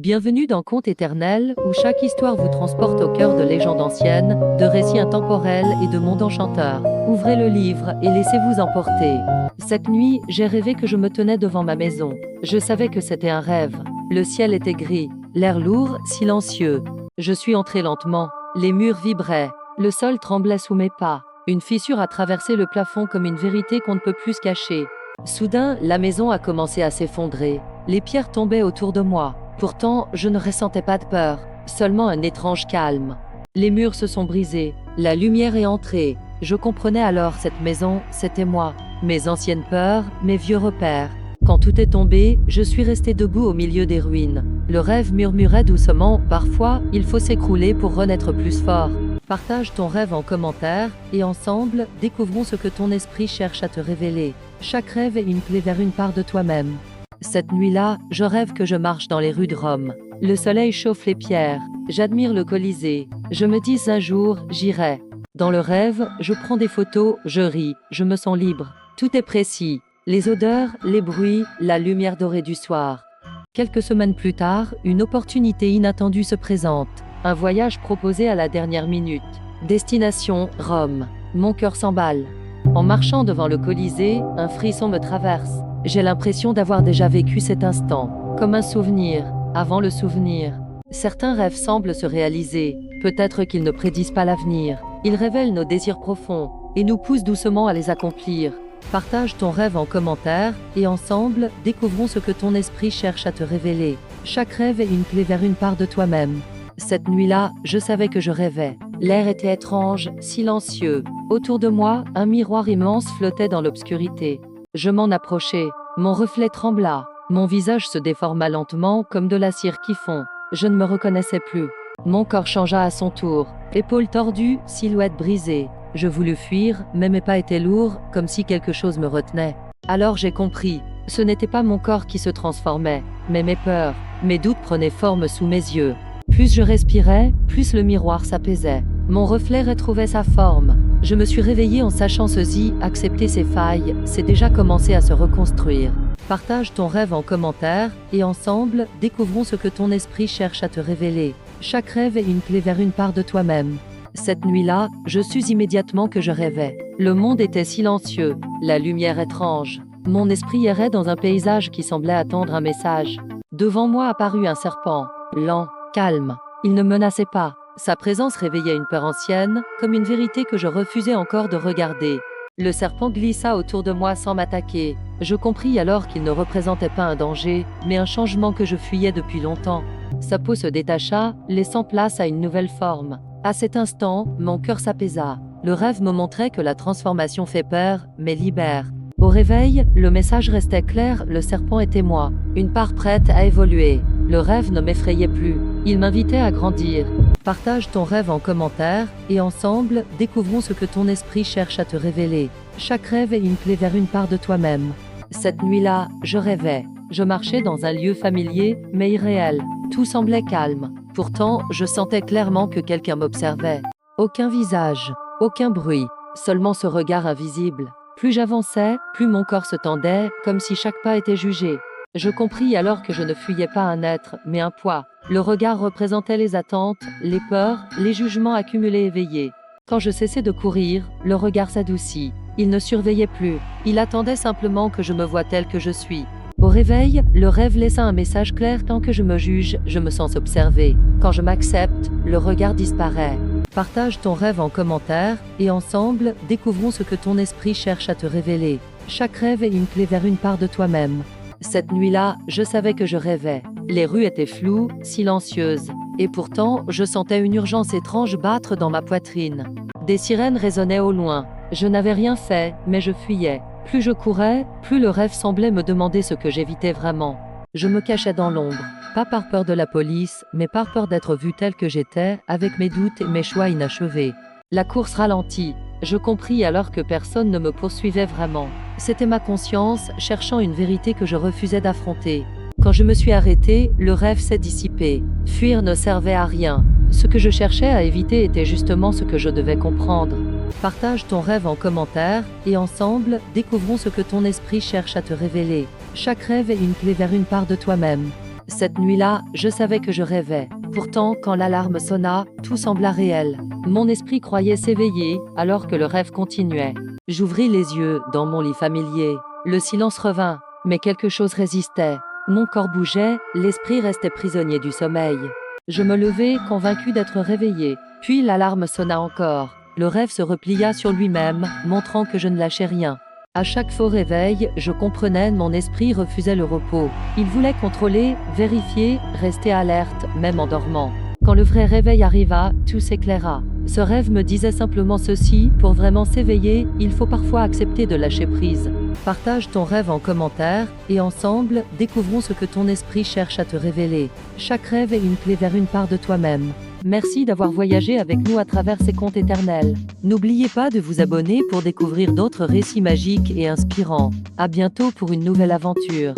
Bienvenue dans Contes éternels, où chaque histoire vous transporte au cœur de légendes anciennes, de récits intemporels et de mondes enchanteurs. Ouvrez le livre et laissez-vous emporter. Cette nuit, j'ai rêvé que je me tenais devant ma maison. Je savais que c'était un rêve. Le ciel était gris, l'air lourd, silencieux. Je suis entré lentement. Les murs vibraient. Le sol tremblait sous mes pas. Une fissure a traversé le plafond comme une vérité qu'on ne peut plus se cacher. Soudain, la maison a commencé à s'effondrer. Les pierres tombaient autour de moi. Pourtant, je ne ressentais pas de peur, seulement un étrange calme. Les murs se sont brisés, la lumière est entrée. Je comprenais alors cette maison, c'était moi. Mes anciennes peurs, mes vieux repères. Quand tout est tombé, je suis resté debout au milieu des ruines. Le rêve murmurait doucement, parfois, il faut s'écrouler pour renaître plus fort. Partage ton rêve en commentaire, et ensemble, découvrons ce que ton esprit cherche à te révéler. Chaque rêve est une clé vers une part de toi-même. Cette nuit-là, je rêve que je marche dans les rues de Rome. Le soleil chauffe les pierres. J'admire le Colisée. Je me dis un jour, j'irai. Dans le rêve, je prends des photos, je ris, je me sens libre. Tout est précis. Les odeurs, les bruits, la lumière dorée du soir. Quelques semaines plus tard, une opportunité inattendue se présente. Un voyage proposé à la dernière minute. Destination, Rome. Mon cœur s'emballe. En marchant devant le Colisée, un frisson me traverse. J'ai l'impression d'avoir déjà vécu cet instant, comme un souvenir, avant le souvenir. Certains rêves semblent se réaliser, peut-être qu'ils ne prédisent pas l'avenir. Ils révèlent nos désirs profonds, et nous poussent doucement à les accomplir. Partage ton rêve en commentaire, et ensemble, découvrons ce que ton esprit cherche à te révéler. Chaque rêve est une clé vers une part de toi-même. Cette nuit-là, je savais que je rêvais. L'air était étrange, silencieux. Autour de moi, un miroir immense flottait dans l'obscurité. Je m'en approchai, mon reflet trembla, mon visage se déforma lentement comme de la cire qui fond. Je ne me reconnaissais plus. Mon corps changea à son tour, épaules tordues, silhouette brisée. Je voulus fuir, mais mes pas étaient lourds, comme si quelque chose me retenait. Alors j'ai compris, ce n'était pas mon corps qui se transformait, mais mes peurs, mes doutes prenaient forme sous mes yeux. Plus je respirais, plus le miroir s'apaisait. Mon reflet retrouvait sa forme. Je me suis réveillée en sachant ceci, accepter ses failles, c'est déjà commencer à se reconstruire. Partage ton rêve en commentaire, et ensemble, découvrons ce que ton esprit cherche à te révéler. Chaque rêve est une clé vers une part de toi-même. Cette nuit-là, je sus immédiatement que je rêvais. Le monde était silencieux, la lumière étrange. Mon esprit errait dans un paysage qui semblait attendre un message. Devant moi apparut un serpent, lent, calme. Il ne menaçait pas. Sa présence réveillait une peur ancienne, comme une vérité que je refusais encore de regarder. Le serpent glissa autour de moi sans m'attaquer. Je compris alors qu'il ne représentait pas un danger, mais un changement que je fuyais depuis longtemps. Sa peau se détacha, laissant place à une nouvelle forme. À cet instant, mon cœur s'apaisa. Le rêve me montrait que la transformation fait peur, mais libère. Au réveil, le message restait clair, le serpent était moi, une part prête à évoluer. Le rêve ne m'effrayait plus, il m'invitait à grandir. Partage ton rêve en commentaire, et ensemble, découvrons ce que ton esprit cherche à te révéler. Chaque rêve est une clé vers une part de toi-même. Cette nuit-là, je rêvais. Je marchais dans un lieu familier, mais irréel. Tout semblait calme. Pourtant, je sentais clairement que quelqu'un m'observait. Aucun visage, aucun bruit, seulement ce regard invisible. Plus j'avançais, plus mon corps se tendait, comme si chaque pas était jugé. Je compris alors que je ne fuyais pas un être, mais un poids. Le regard représentait les attentes, les peurs, les jugements accumulés éveillés. Quand je cessais de courir, le regard s'adoucit. Il ne surveillait plus. Il attendait simplement que je me voie tel que je suis. Au réveil, le rêve laissa un message clair: tant que je me juge, je me sens observé. Quand je m'accepte, le regard disparaît. Partage ton rêve en commentaire, et ensemble, découvrons ce que ton esprit cherche à te révéler. Chaque rêve est une clé vers une part de toi-même. Cette nuit-là, je savais que je rêvais. Les rues étaient floues, silencieuses. Et pourtant, je sentais une urgence étrange battre dans ma poitrine. Des sirènes résonnaient au loin. Je n'avais rien fait, mais je fuyais. Plus je courais, plus le rêve semblait me demander ce que j'évitais vraiment. Je me cachais dans l'ombre, pas par peur de la police, mais par peur d'être vu tel que j'étais, avec mes doutes et mes choix inachevés. La course ralentit. Je compris alors que personne ne me poursuivait vraiment. C'était ma conscience, cherchant une vérité que je refusais d'affronter. Quand je me suis arrêté, le rêve s'est dissipé. Fuir ne servait à rien. Ce que je cherchais à éviter était justement ce que je devais comprendre. Partage ton rêve en commentaire, et ensemble, découvrons ce que ton esprit cherche à te révéler. Chaque rêve est une clé vers une part de toi-même. Cette nuit-là, je savais que je rêvais. Pourtant, quand l'alarme sonna, tout sembla réel. Mon esprit croyait s'éveiller, alors que le rêve continuait. J'ouvris les yeux, dans mon lit familier. Le silence revint, mais quelque chose résistait. Mon corps bougeait, l'esprit restait prisonnier du sommeil. Je me levai, convaincu d'être réveillé. Puis l'alarme sonna encore. Le rêve se replia sur lui-même, montrant que je ne lâchais rien. À chaque faux réveil, je comprenais, mon esprit refusait le repos. Il voulait contrôler, vérifier, rester alerte, même en dormant. Quand le vrai réveil arriva, tout s'éclaira. Ce rêve me disait simplement ceci: pour vraiment s'éveiller, il faut parfois accepter de lâcher prise. Partage ton rêve en commentaire, et ensemble, découvrons ce que ton esprit cherche à te révéler. Chaque rêve est une clé vers une part de toi-même. Merci d'avoir voyagé avec nous à travers ces contes éternels. N'oubliez pas de vous abonner pour découvrir d'autres récits magiques et inspirants. À bientôt pour une nouvelle aventure.